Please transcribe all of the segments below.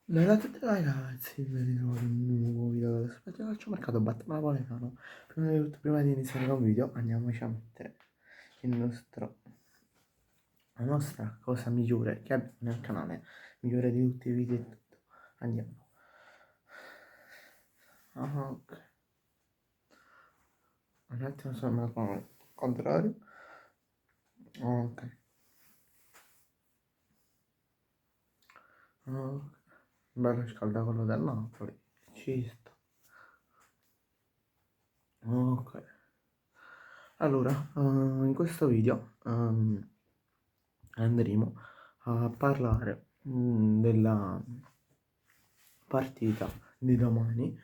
Bella a tutti ragazzi, ben ritrovati in un nuovo video dello spazio calciomercato Batman Napoletano. Prima di tutto, prima di iniziare con il video, andiamoci a mettere la nostra cosa migliore che abbiamo nel canale, migliore di tutti i video e tutto. Andiamo. Ok. Un attimo sono con il contrario. Ok. Ok. Bello scalda quello del Napoli. Ci sta. Ok. Allora, in questo video andremo a parlare della partita di domani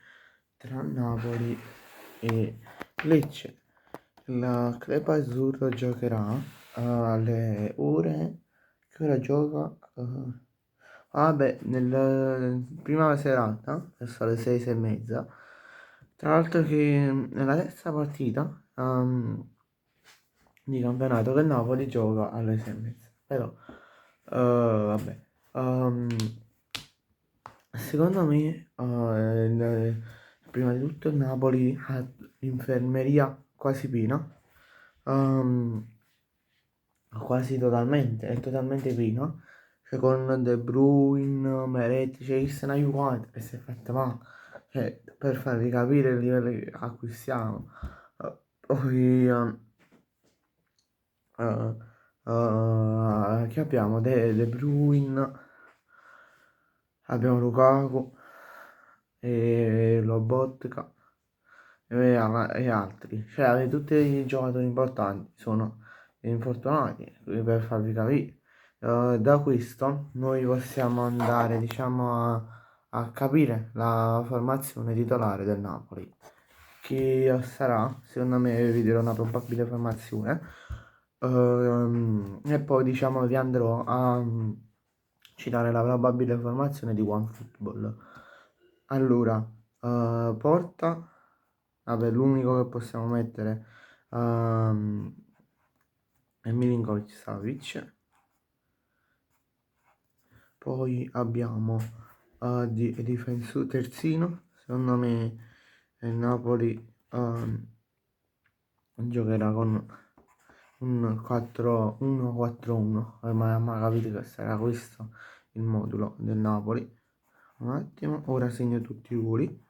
tra Napoli e Lecce. Il club azzurro giocherà alle ore. Che ora gioca? Vabbè, nel prima serata, verso le 6:30. Tra l'altro che nella terza partita di campionato che il Napoli gioca alle 6:30. Però, vabbè. ehm, Secondo me, prima di tutto il Napoli ha l'infermeria quasi piena, ehm, quasi totalmente, è totalmente piena, cioè con De Bruyne, Meret, c'è Cristiano Juventus e si è fatta male, cioè, per farvi capire il livello che acquistiamo. Poi, che abbiamo? De Bruyne, abbiamo Lukaku e Lobotka e altri. Cioè, avete tutti i giocatori importanti, sono infortunati, per farvi capire. Da questo noi possiamo andare, diciamo, a capire la formazione titolare del Napoli. Chi sarà? Secondo me vi dirò una probabile formazione. E poi diciamo vi andrò a citare la probabile formazione di OneFootball. Allora, porta, vabbè, l'unico che possiamo mettere è Milinkovic Savic. Poi abbiamo terzino, secondo me il Napoli giocherà con un 4-1-4-1, ormai capite che sarà questo il modulo del Napoli. Un attimo, ora segno tutti i ruoli.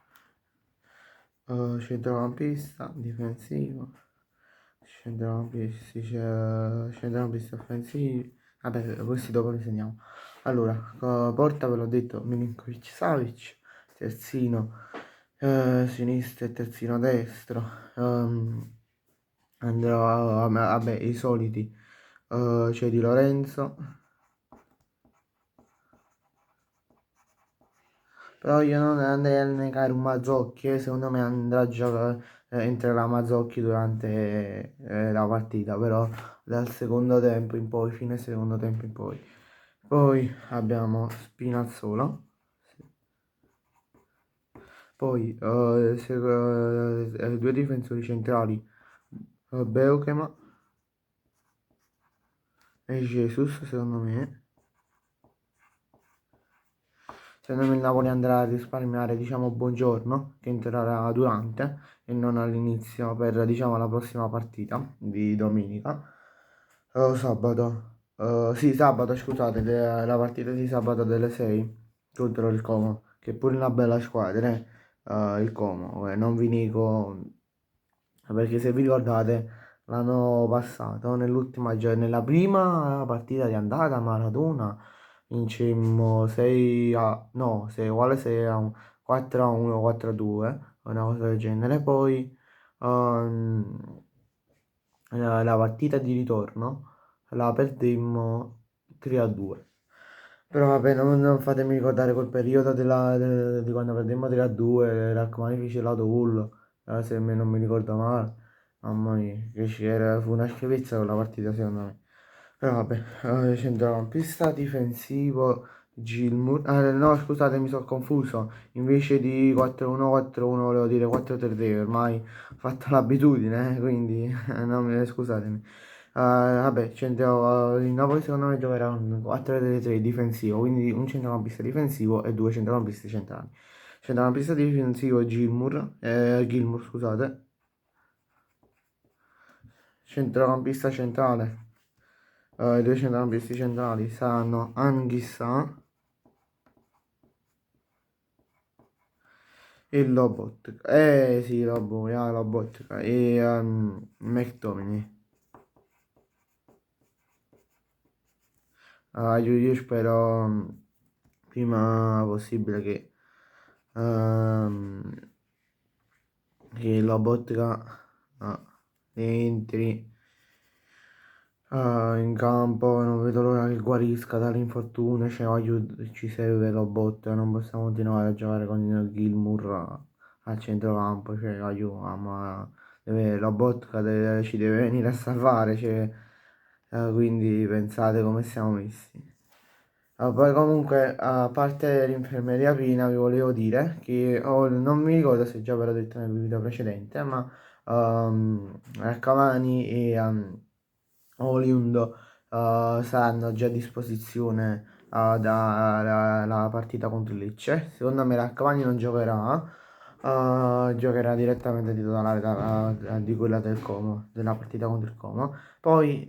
Centrocampista, difensivo, centrocampisti offensivi. Vabbè, questi dopo li segniamo. Allora, porta ve l'ho detto, Milinkovic Savic, terzino sinistro e terzino destro. Andrò, vabbè, i soliti. C'è Di Lorenzo. Però io non andrei a negare un Mazzocchi, secondo me andrà a giocare, entrerà Mazzocchi durante la partita, però dal secondo tempo in poi, fine secondo tempo in poi. Poi abbiamo Spinazzola, poi due difensori centrali, Beukema e Jesus, secondo me. Secondo me il Napoli andrà a risparmiare, diciamo, Buongiorno, che entrerà durante e non all'inizio per, diciamo, la prossima partita di domenica. Sabato. Sì, sabato, scusate, la partita di sabato delle 6 contro il Como, che è pure una bella squadra, il Como. Non vi nego, perché se vi ricordate, l'anno passato, nella prima partita di andata a Maradona, vincemmo 6 a, no, 6 uguale 6 a 4 a 1, 4 a 2, una cosa del genere. Poi ehm, la partita di ritorno la perdemmo 3 a 2. Però vabbè, non fatemi ricordare quel periodo di quando perdemmo 3 a 2, era come fece l'autogol, se non mi ricordo male. Mamma mia, che c'era, fu una schifezza quella partita secondo me. Però vabbè, centrocampista difensivo Gilmour. No, scusate, mi sono confuso. Invece di 4-1-4-1 volevo dire 4-3-3, ormai ho fatto l'abitudine, quindi no, scusatemi. Vabbè, il Napoli secondo me giocherà un 4-3-3 difensivo, quindi un centrocampista difensivo e due centrocampisti centrali. Centrocampista difensivo Gilmour, scusate. Centrocampista centrale. I due centrocampisti centrali saranno Anghissà e Lobotka. Sì, Lobotka e McTominay. Io spero prima possibile ehm, che Lobotka entri in campo. Non vedo l'ora che guarisca dall'infortunio. Cioè, ci serve Lobotka, non possiamo continuare a giocare con il Gilmour al centrocampo. Cioè, ma Lobotka ci deve venire a salvare. Cioè, quindi pensate come siamo messi. Poi comunque, a parte l'infermeria Pina, vi volevo dire che non mi ricordo se già ve l'ho detto nel video precedente, ma Cavani e Holiund saranno già a disposizione la partita contro il Lecce. Secondo me Cavani non giocherà, giocherà direttamente titolare di quella del Como, della partita contro il Como. Poi,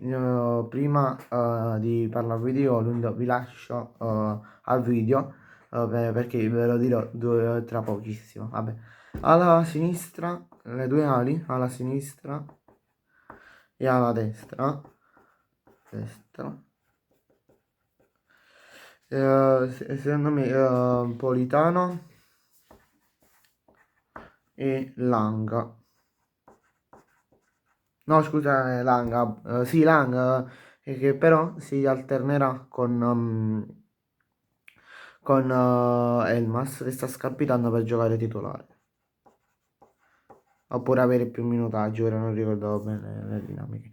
prima di parlarvi di Holiund, vi lascio al video perché ve lo dirò tra pochissimo. Vabbè. Alla sinistra, le due ali, alla sinistra e alla destra. Destra. Secondo me Politano e Langa. No, scusa, Langa. Sì, Langa, che però si alternerà con Elmas che sta scalpitando per giocare titolare. Oppure avere più minutaggi, ora non ricordo bene le dinamiche.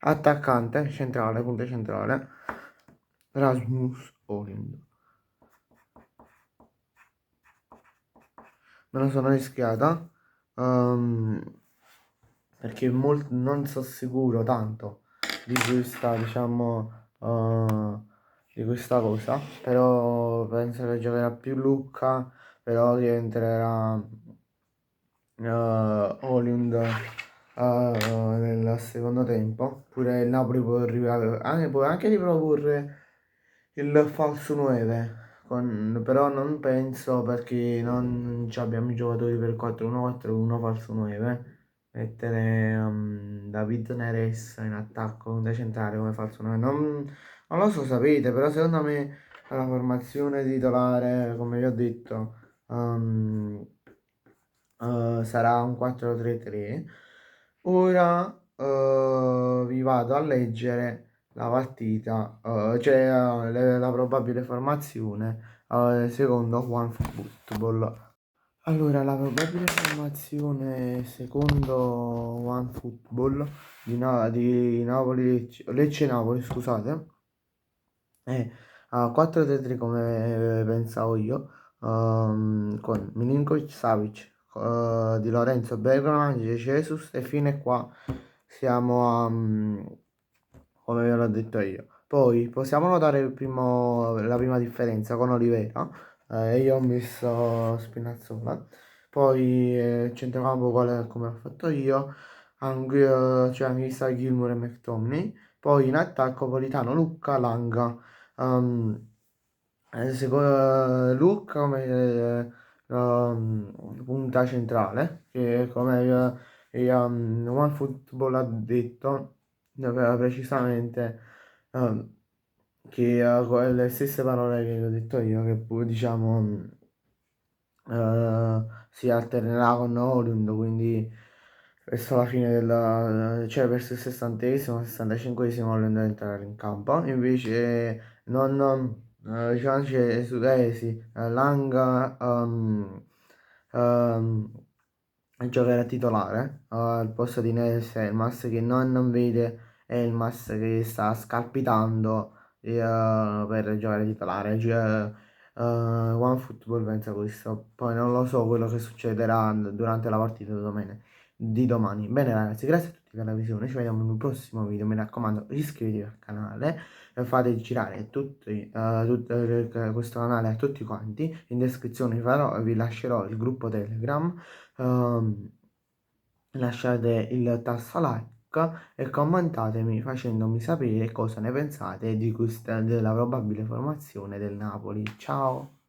Attaccante, centrale, punta centrale. Rasmus Holind. Me la sono rischiata perché non so sicuro tanto di questa, diciamo, di questa cosa, però penso che giocherà più Lucca, però rientrerà Holind nel secondo tempo. Pure il Napoli può arrivare, può anche riproporre il falso 9, però non penso perché non ci abbiamo i giocatori per 4-1-4-1 falso 9. Mettere David Neres in attacco da centrale come falso 9. Non lo so, sapete, però secondo me la formazione titolare, come vi ho detto, sarà un 4-3-3. Ora vi vado a leggere la partita, cioè la probabile formazione secondo OneFootball. Allora, la probabile formazione secondo OneFootball di Lecce-Napoli, scusate, è a 4-3-3 come pensavo io, con Milinkovic, Savic, Di Lorenzo, Bergman, Jesus e fino a qua siamo come ve l'ho detto io. Poi possiamo notare la prima differenza con Olivera, io ho messo Spinazzola, poi centrocampo uguale come ho fatto io, cioè Anghisa, Gilmour e McTominay, poi in attacco Politano, Lucca, Langa. Lucca come punta centrale, che come OneFootball ha detto precisamente che con le stesse parole che vi ho detto io, che diciamo si alternerà con Holind, quindi verso la fine cioè verso il 60esimo, 65esimo Holind entrare in campo, invece diciamo c'è sì, Langa giocherà titolare al posto di Neres Elmas che non vede Elmas che sta scalpitando per giocare titolare. OneFootball pensa questo, poi non lo so quello che succederà durante la partita domenica. di domani. Bene ragazzi, grazie a tutti per la visione, ci vediamo in un prossimo video, mi raccomando iscrivetevi al canale, fate girare questo canale a tutti quanti, in descrizione vi lascerò il gruppo Telegram, ehm, lasciate il tasto like e commentatemi facendomi sapere cosa ne pensate della probabile formazione del Napoli. Ciao!